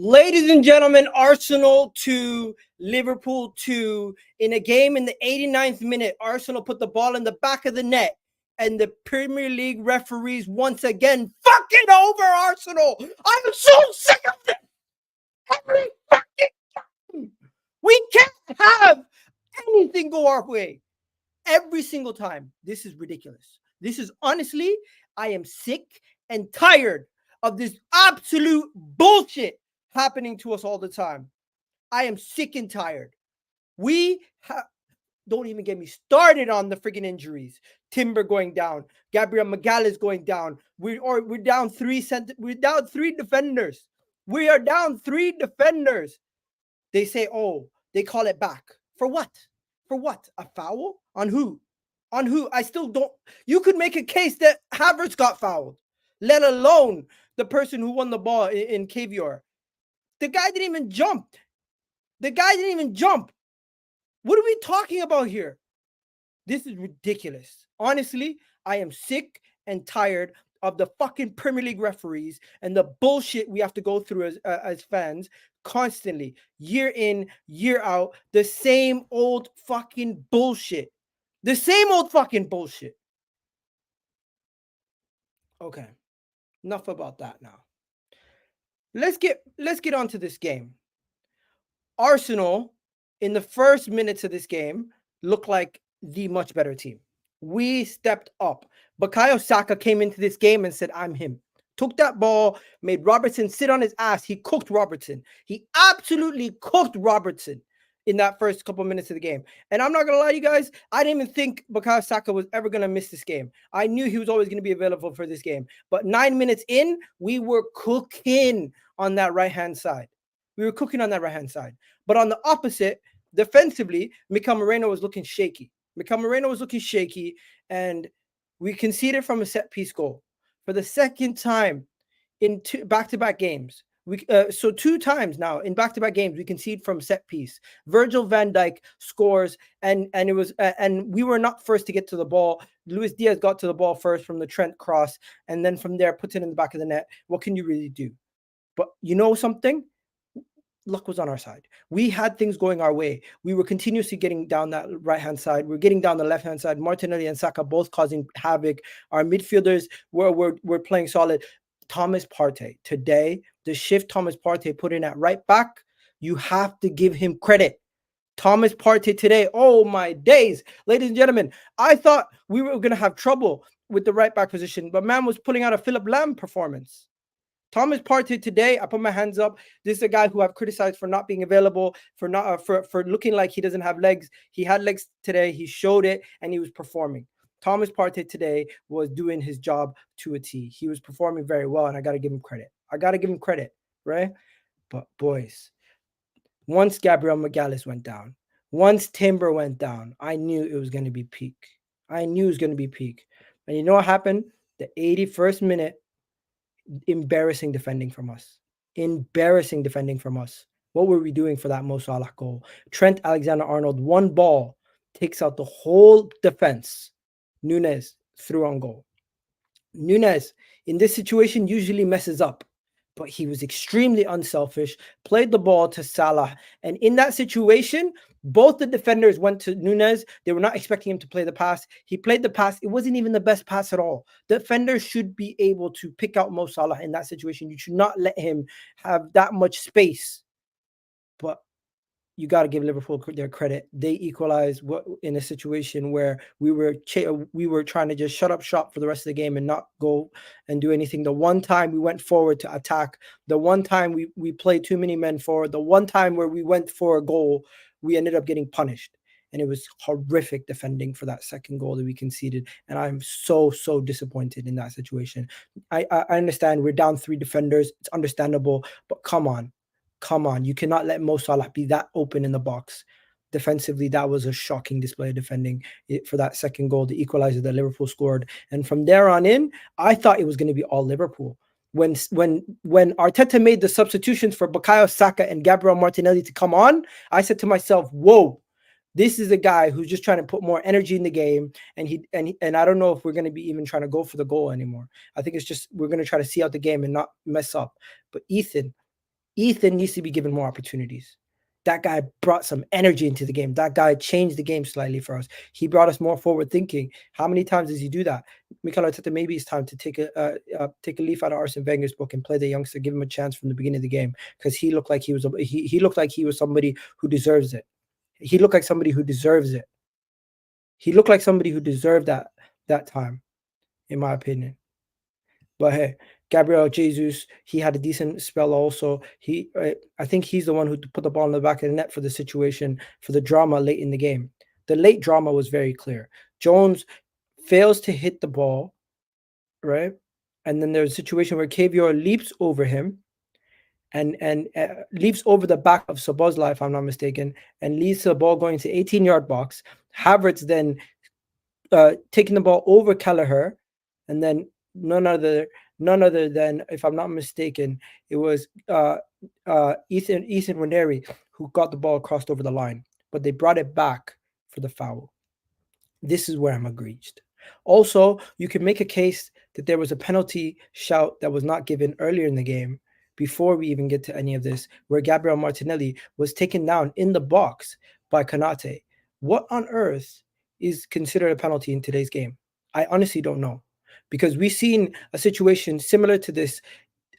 Ladies and gentlemen, Arsenal 2, Liverpool 2. In a game in the 89th minute, Arsenal put the ball in the back of the net, and the Premier League referees once again fucking over Arsenal. I'm so sick of this. Every fucking time. We can't have anything go our way. Every single time. This is ridiculous. This is honestly, I am sick and tired of this absolute bullshit happening to us all the time. I am sick and tired. Don't even get me started on the freaking injuries. Timber going down. Gabriel Magalhaes going down. We're down we're down three defenders. We are down three defenders. They say, oh, they call it back. For what? For what? A foul? On who? On who? I still don't. You could make a case that Havertz got fouled, let alone the person who won the ball in KVR. The guy didn't even jump. The guy didn't even jump. What are we talking about here? This is ridiculous. Honestly, I am sick and tired of the fucking Premier League referees and the bullshit we have to go through as fans constantly, year in, year out, the same old fucking bullshit. The same old fucking bullshit. Okay, enough about that now. Let's get on to this game. Arsenal, in the first minutes of this game, looked like the much better team. We stepped up. Bukayo Saka came into this game and said, I'm him. Took that ball, made Robertson sit on his ass. He cooked Robertson. He absolutely cooked Robertson in that first couple minutes of the game. And I'm not going to lie to you guys, I didn't even think Bukayo Saka was ever going to miss this game. I knew he was always going to be available for this game. But 9 minutes in, we were cooking on that right-hand side. But on the opposite, defensively, Mikel Moreno was looking shaky. And we conceded from a set-piece goal. For the second time in back-to-back games, so 2 times now in back-to-back games we concede from set piece. Virgil van Dijk scores, and it was and we were not first to get to the ball. Luis Diaz got to the ball first from the Trent cross, and then from there puts it in the back of the net. What can you really do? But you know something? Luck was on our side. We had things going our way. We were continuously getting down that right-hand side. We're getting down the left-hand side. Martinelli and Saka both causing havoc. Our midfielders were playing solid. Thomas Partey, today, the shift Thomas Partey put in at right back, you have to give him credit. Thomas Partey today, oh my days. Ladies and gentlemen, I thought we were going to have trouble with the right back position, but man was pulling out a Philip Lam performance. Thomas Partey today, I put my hands up. This is a guy who I've criticized for not being available, for looking like he doesn't have legs. He had legs today. He showed it, and he was performing. Thomas Partey today was doing his job to a T. He was performing very well, and I got to give him credit. Right? But boys, once Gabriel Magalhaes went down, once Timber went down, I knew it was going to be peak. And you know what happened? The 81st minute, embarrassing defending from us. What were we doing for that Mo Salah goal? Trent Alexander-Arnold, one ball, takes out the whole defense. Nunes threw on goal. Nunes, in this situation, usually messes up, but he was extremely unselfish, played the ball to Salah, and in that situation, both the defenders went to Nunes. They were not expecting him to play the pass. He played the pass. It wasn't even the best pass at all. Defenders should be able to pick out Mo Salah in that situation. You should not let him have that much space. But you got to give Liverpool their credit. They equalized in a situation where we were trying to just shut up shop for the rest of the game and not go and do anything. The one time we went forward to attack, the one time we played too many men forward, the one time where we went for a goal, we ended up getting punished. And it was horrific defending for that second goal that we conceded. And I'm so disappointed in that situation. I understand we're down 3 defenders. It's understandable, but come on. You cannot let Mo Salah be that open in the box. Defensively, that was a shocking display of defending for that second goal, the equalizer that Liverpool scored. And from there on in, I thought it was going to be all Liverpool. When Arteta made the substitutions for Bukayo Saka and Gabriel Martinelli to come on, I said to myself, whoa, this is a guy who's just trying to put more energy in the game. And I don't know if we're going to be even trying to go for the goal anymore. I think it's just we're going to try to see out the game and not mess up. But Ethan, Ethan needs to be given more opportunities. That guy brought some energy into the game. That guy changed the game slightly for us. He brought us more forward thinking. How many times does he do that? Mikel Arteta, maybe it's time to take a leaf out of Arsene Wenger's book and play the youngster, give him a chance from the beginning of the game, because he looked like he looked like he was somebody who deserves it. He looked like somebody who deserves it. He looked like somebody who deserved that time, in my opinion. But hey, Gabriel Jesus, he had a decent spell also. I think he's the one who put the ball in the back of the net for the situation, for the drama late in the game. The late drama was very clear. Jones fails to hit the ball, right? And then there's a situation where Kavior leaps over him and leaps over the back of Sabozla, if I'm not mistaken, and leads the ball going to 18-yard box. Havertz then taking the ball over Kelleher, and then none other than, if I'm not mistaken, it was Ethan Ranieri who got the ball crossed over the line, but they brought it back for the foul. This is where I'm egregious. Also, you can make a case that there was a penalty shout that was not given earlier in the game, before we even get to any of this, where Gabriel Martinelli was taken down in the box by Konate. What on earth is considered a penalty in today's game? I honestly don't know, because we've seen a situation similar to this,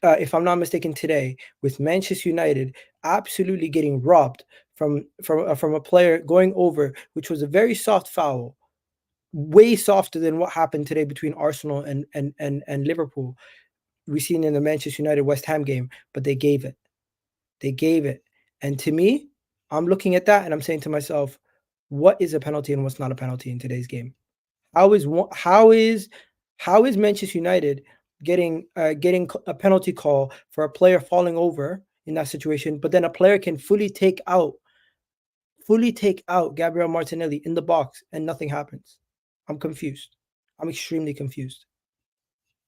if I'm not mistaken, today with Manchester United absolutely getting robbed from a player going over, which was a very soft foul, way softer than what happened today between Arsenal and Liverpool. We've seen in the Manchester United West Ham game, but they gave it. They gave it. And to me, I'm looking at that and I'm saying to myself, what is a penalty and what's not a penalty in today's game? How is Manchester United getting a penalty call for a player falling over in that situation, but then a player can fully take out Gabriel Martinelli in the box and nothing happens? I'm confused. I'm extremely confused.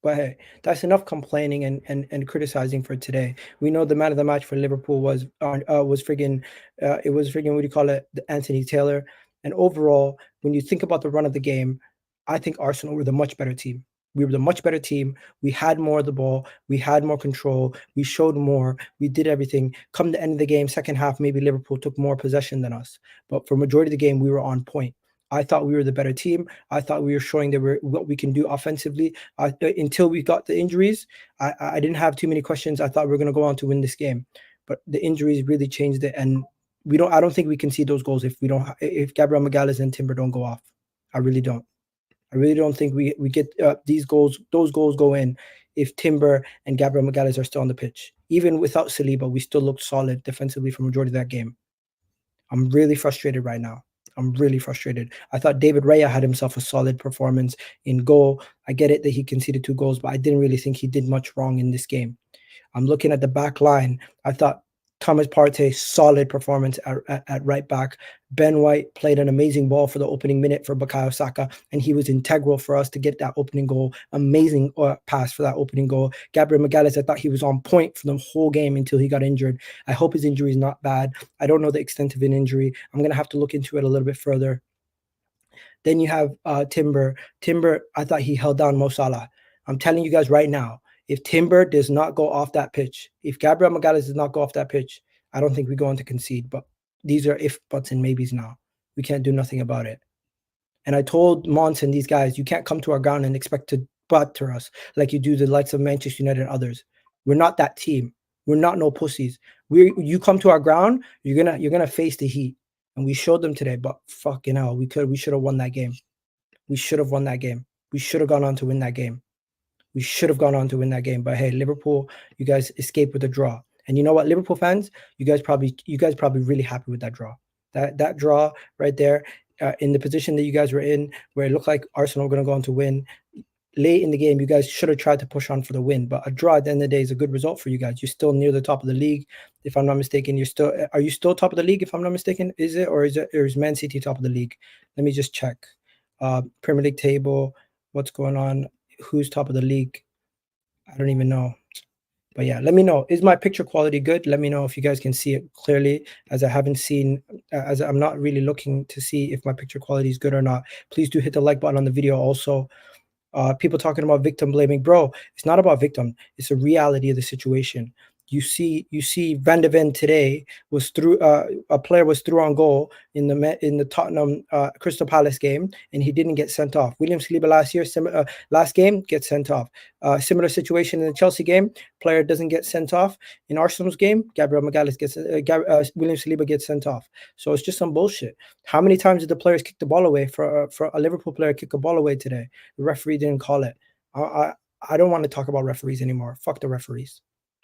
But hey, that's enough complaining and criticizing for today. We know the man of the match for Liverpool was friggin' what do you call it, Anthony Taylor. And overall, when you think about the run of the game, I think Arsenal were the much better team. We were the much better team. We had more of the ball. We had more control. We showed more. We did everything. Come the end of the game, second half, maybe Liverpool took more possession than us. But for majority of the game, we were on point. I thought we were the better team. I thought we were showing that we're what we can do offensively. Until we got the injuries, I didn't have too many questions. I thought we were going to go on to win this game, but the injuries really changed it, and I don't think we can see those goals if Gabriel Magalhaes and Timber don't go off. I really don't. I really don't think we get these goals. Those goals go in if Timber and Gabriel Magalhaes are still on the pitch. Even without Saliba, we still looked solid defensively for majority of that game. I'm really frustrated right now. I'm really frustrated. I thought David Raya had himself a solid performance in goal. I get it that he conceded 2 goals, but I didn't really think he did much wrong in this game. I'm looking at the back line. I thought Thomas Partey, solid performance at right back. Ben White played an amazing ball for the opening minute for Bukayo Saka, and he was integral for us to get that opening goal. Amazing pass for that opening goal. Gabriel Magalhaes, I thought he was on point for the whole game until he got injured. I hope his injury is not bad. I don't know the extent of an injury. I'm going to have to look into it a little bit further. Then you have Timber. Timber, I thought he held down Mo Salah. I'm telling you guys right now, if Timber does not go off that pitch, if Gabriel Magalhaes does not go off that pitch, I don't think we're going to concede. But these are if, buts, and maybes now. We can't do nothing about it. And I told Mons and these guys, you can't come to our ground and expect to butter us like you do the likes of Manchester United and others. We're not that team. We're not no pussies. You come to our ground, you're gonna face the heat. And we showed them today, but fucking hell, we should have won that game. We should have won that game. We should have gone on to win that game. We should have gone on to win that game. But hey, Liverpool, you guys escaped with a draw. And you know what, Liverpool fans, you guys probably really happy with that draw. That draw right there, in the position that you guys were in, where it looked like Arsenal were going to go on to win. Late in the game, you guys should have tried to push on for the win. But a draw at the end of the day is a good result for you guys. You're still near the top of the league, if I'm not mistaken. Are you still top of the league, if I'm not mistaken? Is Man City top of the league? Let me just check. Premier League table, what's going on? Who's top of the league? I don't even know. But yeah, let me know. Is my picture quality good? Let me know if you guys can see it clearly, as I haven't seen, as I'm not really looking to see if my picture quality is good or not. Please do hit the like button on the video also. People talking about victim blaming. Bro, it's not about victim. It's a reality of the situation. You see Van de Ven today was through a player was through on goal in the Tottenham Crystal Palace game, and he didn't get sent off. William Saliba last game gets sent off. Similar situation in the Chelsea game, player doesn't get sent off. In Arsenal's game, Gabriel Magalhaes William Saliba gets sent off. So it's just some bullshit. How many times did the players kick the ball away for a Liverpool player kick a ball away today? The referee didn't call it. I I don't want to talk about referees anymore. Fuck the referees.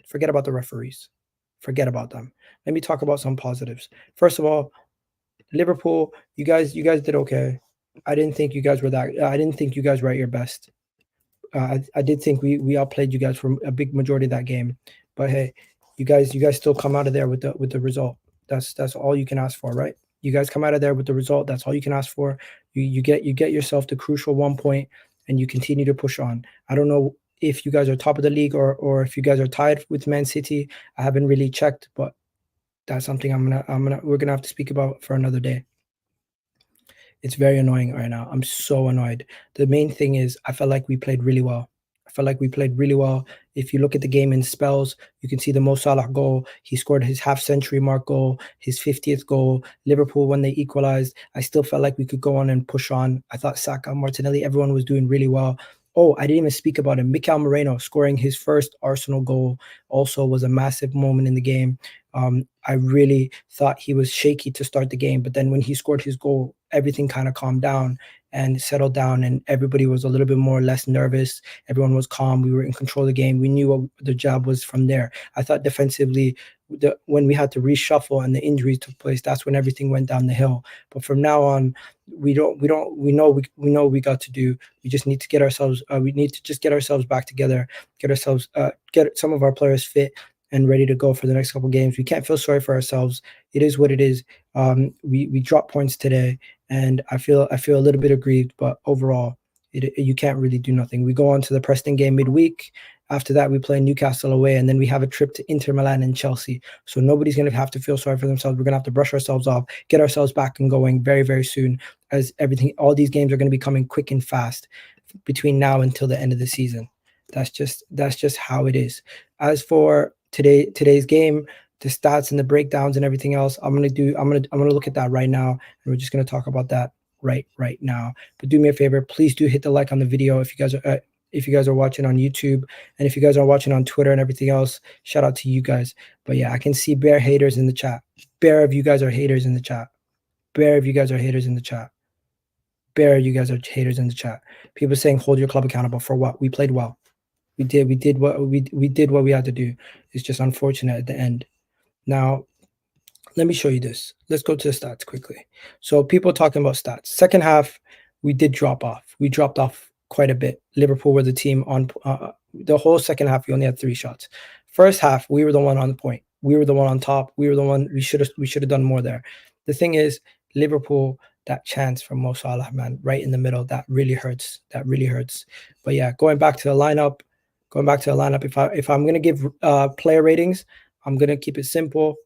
Forget about the referees. Forget about them. Let me talk about some positives. First of all, Liverpool, you guys did okay. I didn't think you guys were that. I didn't think you guys were at your best. I did think we outplayed you guys for a big majority of that game. But hey, you guys still come out of there with the result. That's all you can ask for, right? You guys come out of there with the result. That's all you can ask for. You get yourself the crucial 1 point, and you continue to push on. I don't know if you guys are top of the league or if you guys are tied with Man City. I haven't really checked, but that's something we're gonna have to speak about for another day. It's very annoying right now. I'm so annoyed. The main thing is I felt like we played really well. I felt like we played really well. If you look at the game in spells, you can see the Mo Salah goal. He scored his half-century mark goal, his 50th goal. Liverpool, when they equalized, I still felt like we could go on and push on. I thought Saka, Martinelli, everyone was doing really well. Oh, I didn't even speak about him. Mikel Moreno scoring his first Arsenal goal also was a massive moment in the game. I really thought he was shaky to start the game, but then when he scored his goal, everything kind of calmed down and settled down, and everybody was a little bit more less nervous. Everyone was calm. We were in control of the game. We knew what the job was from there. I thought defensively, when we had to reshuffle and the injuries took place, that's when everything went down the hill. But from now on, we know we got to do. We just need to get ourselves. We need to just get ourselves back together. Get some of our players fit and ready to go for the next couple games. We can't feel sorry for ourselves. It is what it is. We dropped points today, and I feel a little bit aggrieved. But overall, you can't really do nothing. We go on to the Preston game midweek. After that, we play Newcastle away, and then we have a trip to Inter Milan and Chelsea. So nobody's going to have to feel sorry for themselves. We're going to have to brush ourselves off, get ourselves back and going very, very soon, as all these games are going to be coming quick and fast between now until the end of the season. That's just how it is. As for today's game, the stats and the breakdowns and everything else, I'm gonna look at that right now, and we're just gonna talk about that right now. But do me a favor, please do hit the like on the video if you guys are watching on YouTube, and if you guys are watching on Twitter and everything else, shout out to you guys. But yeah, I can see bare haters in the chat. Bare of you guys are haters in the chat. Bare of you guys are haters in the chat. Bare you guys are haters in the chat. People saying hold your club accountable for what? We played well. We did what we had to do. It's just unfortunate at the end. Now, let me show you this. Let's go to the stats quickly. So people talking about stats. Second half, we did drop off. We dropped off quite a bit. Liverpool were the team on the whole second half. We only had 3 shots. First half, we were the one on the point. We were the one on top. We were the one. We should have done more there. The thing is, Liverpool, that chance from Mo Salah, man, right in the middle, that really hurts. That really hurts. But yeah, going back to the lineup. If I'm gonna give player ratings, I'm gonna keep it simple.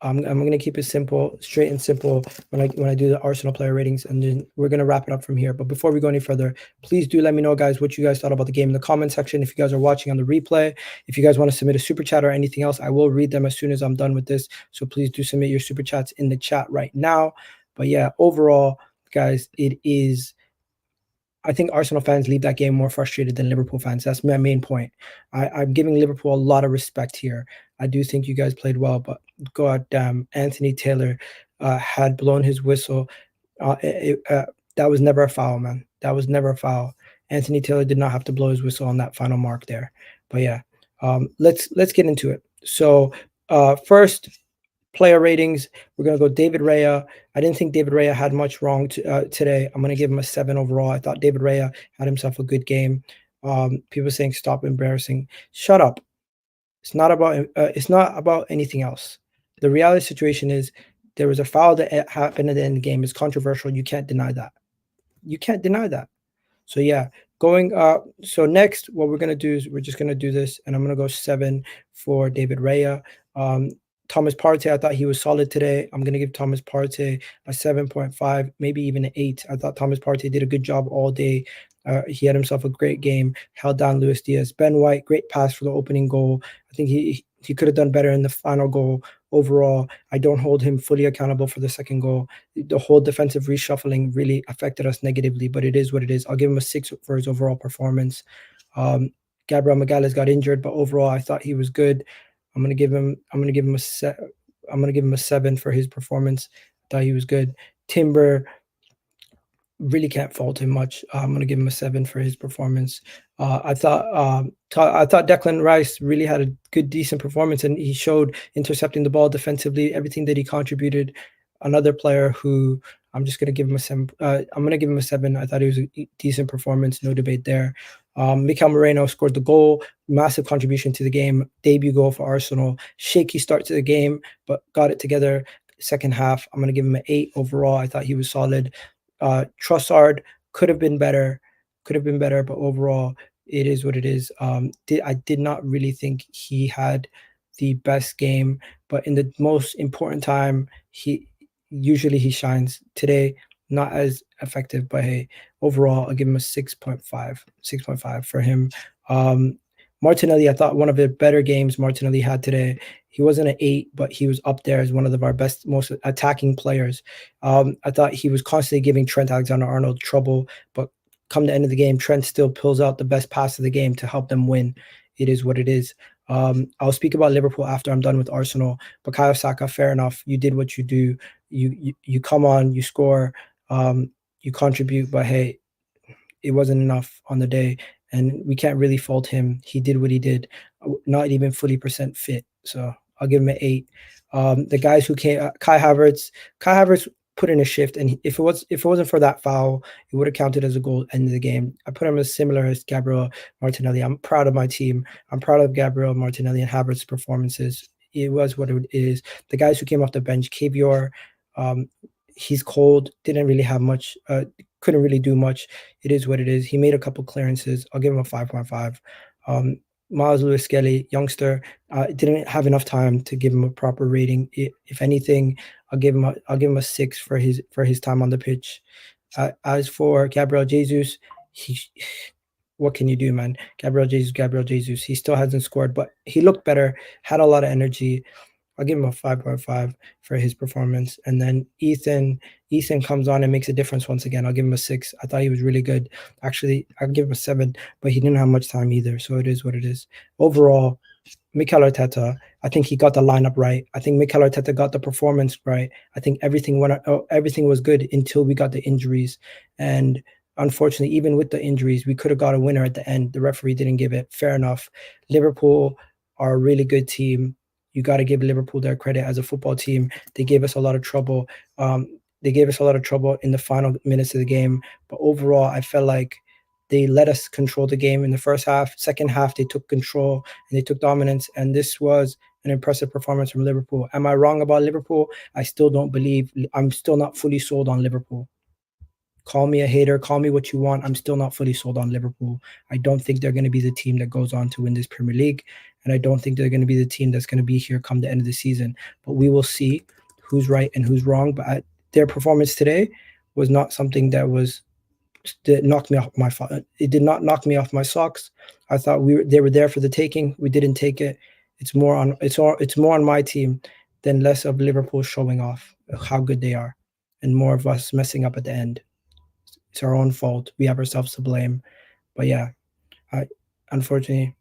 I'm gonna keep it simple, straight and simple when I do the Arsenal player ratings, and then we're gonna wrap it up from here. But before we go any further, please do let me know, guys, what you guys thought about the game in the comment section. If you guys are watching on the replay, if you guys want to submit a super chat or anything else, I will read them as soon as I'm done with this. So please do submit your super chats in the chat right now. But yeah, overall, guys, I think Arsenal fans leave that game more frustrated than Liverpool fans. That's my main point. I'm giving Liverpool a lot of respect here. I do think you guys played well, but god damn, Anthony Taylor had blown his whistle. That was never a foul, man. That was never a foul. Anthony Taylor did not have to blow his whistle on that final mark there. But yeah, let's get into it. So first, player ratings, we're going to go David Raya. I didn't think David Raya had much wrong today. I'm going to give him a 7 overall. I thought David Raya had himself a good game. People saying stop embarrassing. Shut up. It's not about anything else. The reality situation is there was a foul that happened at the end of the game. It's controversial. You can't deny that. You can't deny that. So yeah, so next what we're going to do is we're just going to do this, and I'm going to go 7 for David Raya. Thomas Partey, I thought he was solid today. I'm going to give Thomas Partey a 7.5, maybe even an 8. I thought Thomas Partey did a good job all day. He had himself a great game, held down Luis Diaz. Ben White, great pass for the opening goal. I think he could have done better in the final goal. Overall, I don't hold him fully accountable for the second goal. The whole defensive reshuffling really affected us negatively, but it is what it is. I'll give him a 6 for his overall performance. Um, Gabriel Magalhaes got injured, but overall, I thought he was good. I'm gonna give him I'm gonna give him a 7 for his performance. I thought he was good. Timber, really can't fault him much. I'm gonna give him a 7 for his performance. I thought Declan Rice really had a good, decent performance, and he showed intercepting the ball defensively, everything that he contributed. Another player who I'm just gonna give him a 7. I'm gonna give him a 7. I thought it was a decent performance, no debate there. Mikel Moreno scored the goal, massive contribution to the game, debut goal for Arsenal. Shaky start to the game, but got it together. Second half, I'm gonna give him an 8 overall. I thought he was solid. Trossard could have been better, but overall, it is what it is. I did not really think he had the best game, but in the most important time, he shines. Today, not as effective, but hey, overall, I'll give him a 6.5, 6.5 for him. Martinelli, I thought one of the better games Martinelli had today. He wasn't an 8, but he was up there as one of our best, most attacking players. I thought he was constantly giving Trent Alexander-Arnold trouble, but come the end of the game, Trent still pulls out the best pass of the game to help them win. It is what it is. I'll speak about Liverpool after I'm done with Arsenal. Bukayo Saka, fair enough. You did what you do. You come on, you score, you contribute, but hey, it wasn't enough on the day, and we can't really fault him. He did what he did, not even fully percent fit. So I'll give him an 8. The guys who came, Kai Havertz put in a shift, and if it wasn't for that foul, it would have counted as a goal end of the game. I put him as similar as Gabriel Martinelli. I'm proud of my team. I'm proud of Gabriel Martinelli and Havertz's performances. It was what it is. The guys who came off the bench, Kivior, he's cold, didn't really have much, couldn't really do much. It is what it is. He made a couple clearances. I'll give him a 5.5. Miles Lewis Skelly, youngster, didn't have enough time to give him a proper rating. If anything, I'll give him a 6 for his time on the pitch. As for Gabriel Jesus, what can you do, man? Gabriel Jesus. He still hasn't scored, but he looked better, had a lot of energy. I'll give him a 5.5 for his performance. And then Ethan comes on and makes a difference once again. I'll give him a 6. I thought he was really good. Actually, I'll give him a 7, but he didn't have much time either. So it is what it is. Overall, Mikel Arteta, I think he got the lineup right. I think Mikel Arteta got the performance right. I think everything was good until we got the injuries. And unfortunately, even with the injuries, we could have got a winner at the end. The referee didn't give it. Fair enough. Liverpool are a really good team. You got to give Liverpool their credit as a football team. They gave us a lot of trouble. They gave us a lot of trouble in the final minutes of the game. But overall, I felt like they let us control the game in the first half. Second half, they took control and they took dominance. And this was an impressive performance from Liverpool. Am I wrong about Liverpool? I still don't believe. I'm still not fully sold on Liverpool. Call me a hater, call me what you want. I'm still not fully sold on Liverpool. I don't think they're going to be the team that goes on to win this Premier League. And I don't think they're going to be the team that's going to be here come the end of the season. But we will see who's right and who's wrong. But their performance today was not something that knocked me off my. It did not knock me off my socks. I thought they were there for the taking. We didn't take it. It's more on my team than less of Liverpool showing off how good they are, and more of us messing up at the end. It's our own fault. We have ourselves to blame. But yeah, unfortunately,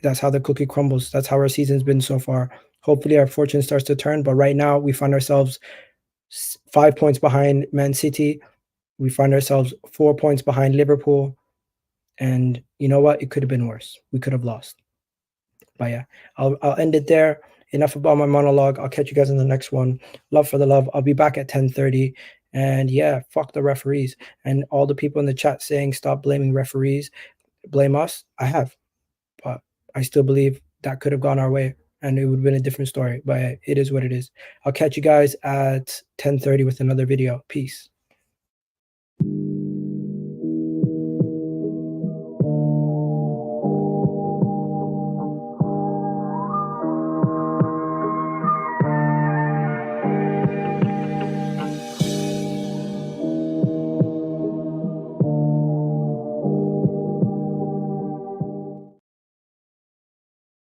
that's how the cookie crumbles. That's how our season's been so far. Hopefully, our fortune starts to turn. But right now, we find ourselves 5 points behind Man City. We find ourselves 4 points behind Liverpool. And you know what? It could have been worse. We could have lost. But yeah, I'll end it there. Enough about my monologue. I'll catch you guys in the next one. Love for the love. I'll be back at 10:30. And yeah, fuck the referees. And all the people in the chat saying stop blaming referees, blame us. I have. But I still believe that could have gone our way and it would have been a different story. But it is what it is. I'll catch you guys at 10:30 with another video. Peace.